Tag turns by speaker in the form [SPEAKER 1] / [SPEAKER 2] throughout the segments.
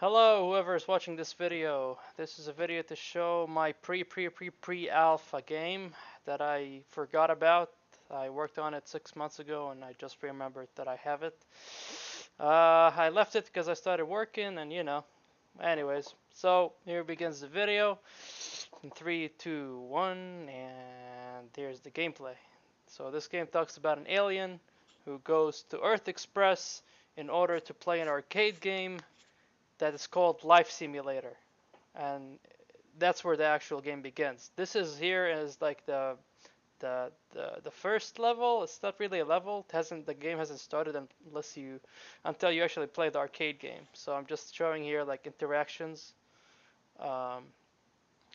[SPEAKER 1] Hello, whoever is watching this video. This is a video to show my pre-alpha game that I forgot about. I worked on it 6 months ago and I just remembered that I have it. I left it because I started working and Anyways, so here begins the video. In 3, 2, 1, and here's the gameplay. So this game talks about an alien who goes to Earth Express in order to play an arcade game that is called Life Simulator, and that's where the actual game begins. This is here as like the first level. It's not really a level. The game hasn't started until you actually play the arcade game. So I'm just showing here like interactions. Um,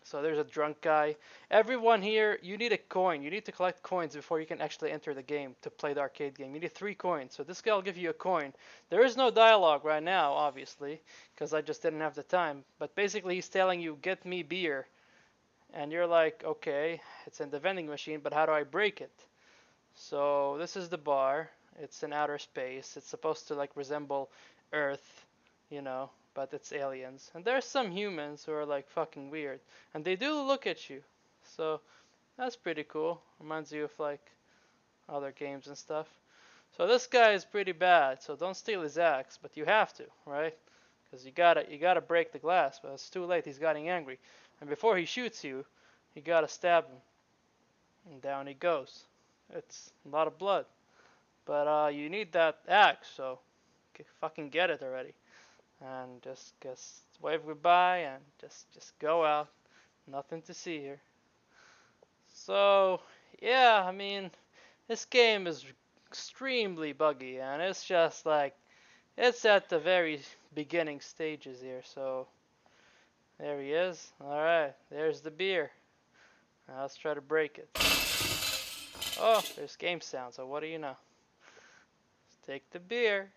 [SPEAKER 1] so there's a drunk guy. Everyone here, you need a coin. You need to collect coins before you can actually enter the game to play the arcade game. You need 3 coins. So this guy will give you a coin. There is no dialogue right now, obviously, because I just didn't have the time. But basically, he's telling you, get me beer. And you're like, okay, it's in the vending machine, but how do I break it? So this is the bar. It's in outer space. It's supposed to like resemble Earth, you know, but it's aliens. And there's some humans who are like fucking weird, and they do look at you. So that's pretty cool. Reminds you of like other games and stuff. So this guy is pretty bad. So don't steal his axe, but you have to, right? Because you gotta break the glass. But it's too late. He's getting angry, and before he shoots you, you gotta stab him, and down he goes. It's a lot of blood. But you need that axe, so fucking get it already. And just wave goodbye and just go out. Nothing to see here. So yeah, I mean, this game is extremely buggy, and it's just like it's at the very beginning stages here. So there he is. All right, there's the beer. Now let's try to break it. Oh, there's game sound. So what do you know? Let's take the beer.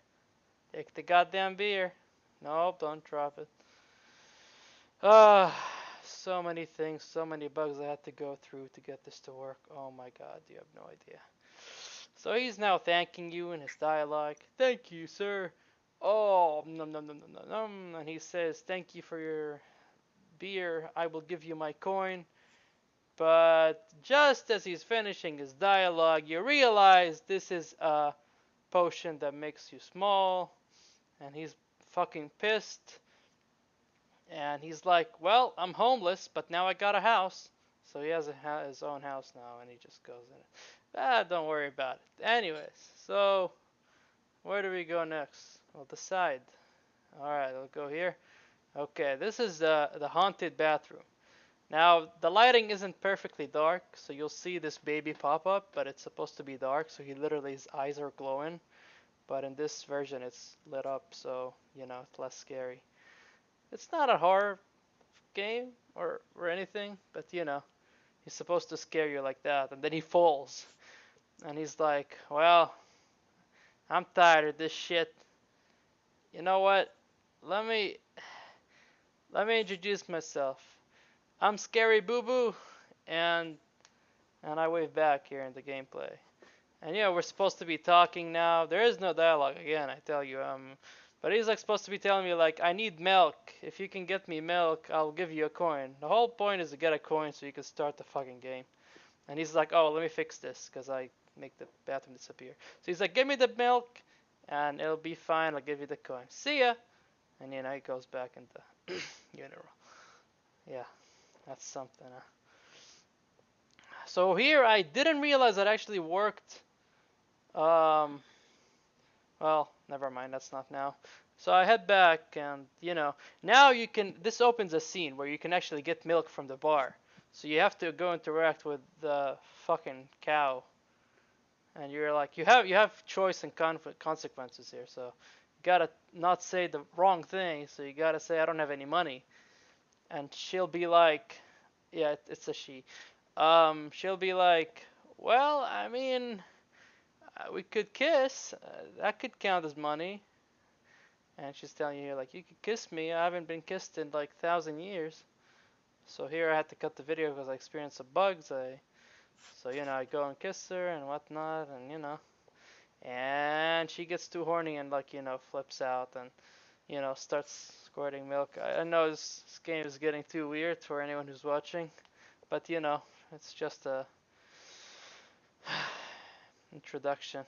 [SPEAKER 1] Take the goddamn beer. Nope, don't drop it. Ah, so many things, so many bugs I had to go through to get this to work. Oh my god, you have no idea. So he's now thanking you in his dialogue. Thank you, sir. Oh, num num num num num num. And he says, thank you for your beer. I will give you my coin. But just as he's finishing his dialogue, you realize this is a potion that makes you small. And he's fucking pissed. And he's like, well, I'm homeless, but now I got a house. So he has his own house now, and he just goes in it. Don't worry about it. Anyways, so where do we go next? We'll decide. Alright, we'll go here. Okay, this is the haunted bathroom. Now, the lighting isn't perfectly dark, so you'll see this baby pop up, but it's supposed to be dark, so his eyes are glowing. But in this version, it's lit up, so, it's less scary. It's not a horror game or anything, but he's supposed to scare you like that, and then he falls, and he's like, "Well, I'm tired of this shit. You know what? Let me let me introduce myself. I'm Scary Boo Boo," and I wave back here in the gameplay. And we're supposed to be talking now. There is no dialogue again, I tell you. But he's like supposed to be telling me like, I need milk. If you can get me milk, I'll give you a coin. The whole point is to get a coin so you can start the fucking game. And he's like, oh, let me fix this because I make the bathroom disappear. So he's like, give me the milk, and it'll be fine. I'll give you the coin. See ya. And he goes back into funeral. Yeah, that's something. So here I didn't realize that actually worked. Um, Well, never mind, that's not now. So I head back and, now this opens a scene where you can actually get milk from the bar. So you have to go interact with the fucking cow. And you're like, you have choice and consequences here. So you gotta not say the wrong thing. So you gotta say, I don't have any money. And she'll be like, yeah, it's a she. She'll be like, well, I mean, we could kiss. That could count as money. And she's telling you like, you could kiss me. I haven't been kissed in like 1,000 years. So here I had to cut the video because I experienced some bugs. So I go and kiss her and whatnot, and and she gets too horny and like flips out, and you know, starts squirting milk. I know this game is getting too weird for anyone who's watching, but you know, it's just a introduction.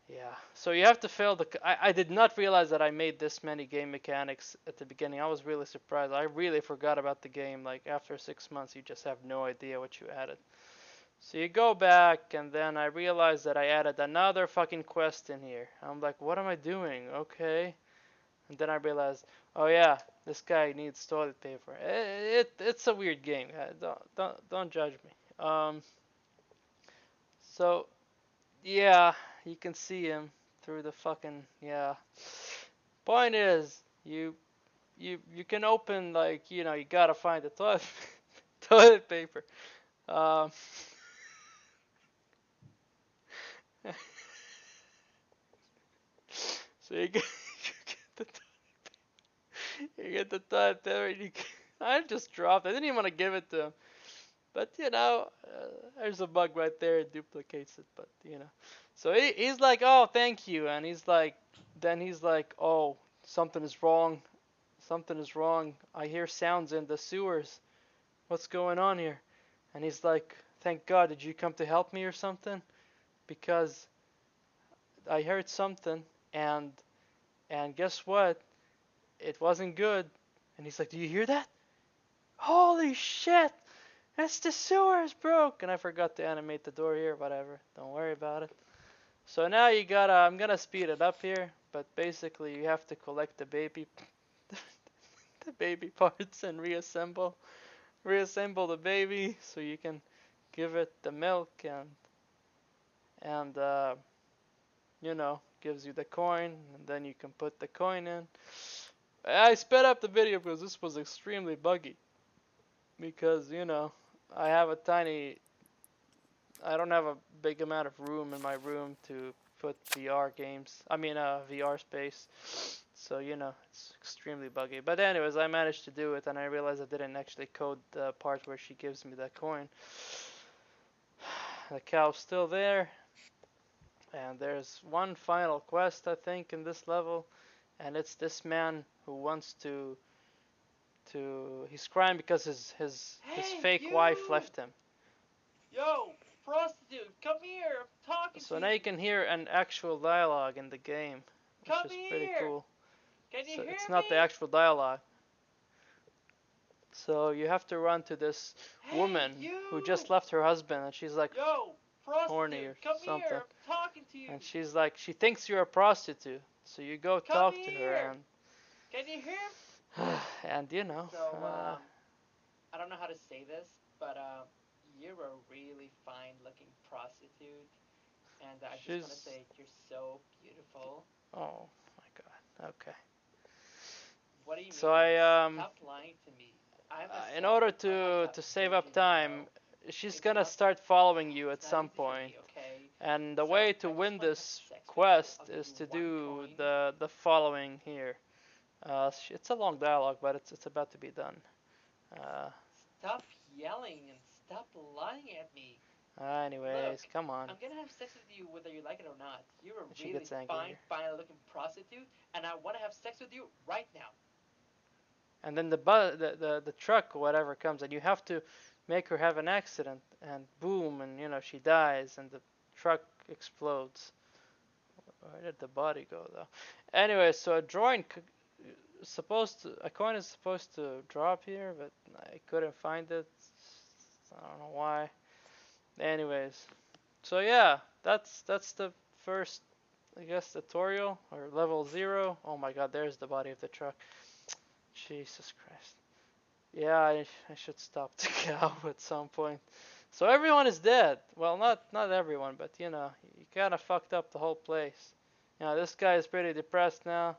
[SPEAKER 1] Yeah, so you have to fill the. I did not realize that I made this many game mechanics at the beginning. I was really surprised. I really forgot about the game. Like after 6 months, you just have no idea what you added. So you go back, and then I realized that I added another fucking quest in here. I'm like, what am I doing? Okay. And then I realized, oh yeah, this guy needs toilet paper. It's a weird game. Don't judge me. So yeah, you can see him through the fucking yeah. Point is, you can open like you know you gotta find the toilet toilet paper. Um, so you get the you get the toilet paper. And I just dropped. I didn't even want to give it to him, but you know, there's a bug right there. It duplicates it, but you know. So he's like, oh, thank you, and then he's like, oh, something is wrong. Something is wrong. I hear sounds in the sewers. What's going on here? And he's like, thank God, did you come to help me or something? Because I heard something, and guess what? It wasn't good. And he's like, do you hear that? Holy shit! It's the sewers broke! And I forgot to animate the door here, whatever. Don't worry about it. So now you gotta, I'm gonna speed it up here, but basically you have to collect the baby, the baby parts and reassemble the baby so you can give it the milk and you know, gives you the coin, and then you can put the coin in. I sped up the video because this was extremely buggy. Because, you know, I don't have a big amount of room in my room to put VR space. So, you know, it's extremely buggy. But anyways, I managed to do it, and I realized I didn't actually code the part where she gives me that coin. The cow's still there. And there's one final quest, I think, in this level. And it's this man who wants to he's crying because his fake wife left him.
[SPEAKER 2] Yo, prostitute, come here, I'm talking to you.
[SPEAKER 1] So now you can hear an actual dialogue in the game, which is pretty cool.
[SPEAKER 2] Can you hear
[SPEAKER 1] it's not the actual dialogue. So you have to run to this woman who just left her husband, and she's like horny or something.
[SPEAKER 2] Here, I'm talking to you.
[SPEAKER 1] And she's like, she thinks you're a prostitute. So you go talk to her and.
[SPEAKER 2] Can you hear?
[SPEAKER 1] And you know.
[SPEAKER 2] So I don't know how to say this, but you're a really fine-looking prostitute, and I just want to say you're so beautiful.
[SPEAKER 1] Oh my God. Okay.
[SPEAKER 2] What do you mean?
[SPEAKER 1] So I
[SPEAKER 2] Stop lying to me.
[SPEAKER 1] in order to save up time, she's gonna start following you at some point. And the way to win this quest is to do the following here. It's a long dialogue, but it's about to be done.
[SPEAKER 2] Stop yelling and stop lying at me.
[SPEAKER 1] Anyways,
[SPEAKER 2] Look,
[SPEAKER 1] come on.
[SPEAKER 2] I'm gonna have sex with you whether you like it or not. You're a really fine-looking prostitute, and I want to have sex with you right now.
[SPEAKER 1] And then the truck or whatever comes, and you have to make her have an accident, and boom, and you know she dies, and the truck explodes. Where did the body go though? Anyway, so a coin is supposed to drop here, but I couldn't find it. I don't know why. Anyways, so yeah, that's the first, I guess, tutorial or level 0. Oh my God, there's the body of the truck. Jesus Christ. Yeah, I should stop the cow at some point. So everyone is dead. Well, not everyone, but you know, you kind of fucked up the whole place. You know, this guy is pretty depressed now.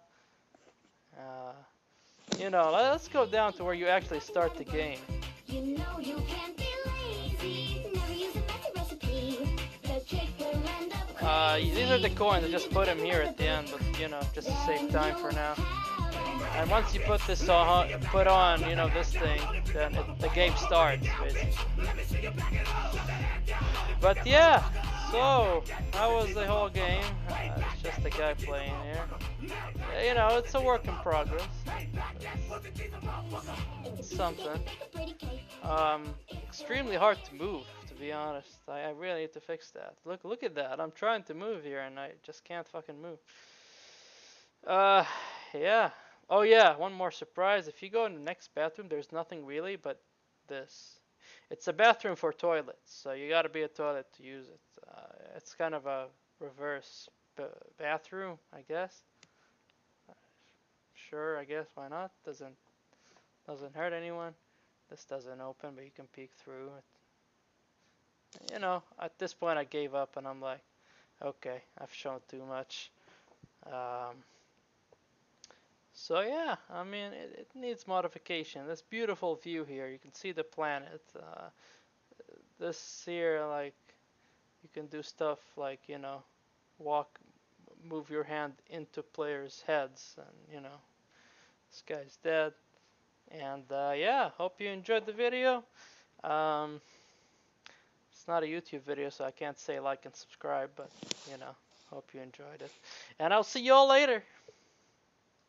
[SPEAKER 1] You know, let's go down to where you actually start the game.
[SPEAKER 3] You know you can't be lazy. Never use a messy recipe. The trick will end up
[SPEAKER 1] these are the coins. I just put them here at the end, but you know, just to save time for now. And once you put this on, you know, this thing, then the game starts, basically. But yeah, so that was the whole game. It's just a guy playing here. you know, it's a work in progress. It's something. Extremely hard to move, to be honest. I really need to fix that. Look at that. I'm trying to move here and I just can't fucking move. Uh, yeah. Oh yeah, one more surprise. If you go in the next bathroom, there's nothing really but this. It's a bathroom for toilets, so you gotta be a toilet to use it. It's kind of a reverse bathroom, I guess. Sure, I guess why not? Doesn't hurt anyone. This doesn't open, but you can peek through it. You know, at this point I gave up and I'm like, okay, I've shown too much. Um, so yeah, I mean, it needs modification. This beautiful view here, you can see the planet. This here, like, you can do stuff like, you know, walk, move your hand into players' heads, and you know, this guy's dead. And yeah, hope you enjoyed the video. Um, it's not a YouTube video, so I can't say like and subscribe, but you know, hope you enjoyed it. And I'll see you all later.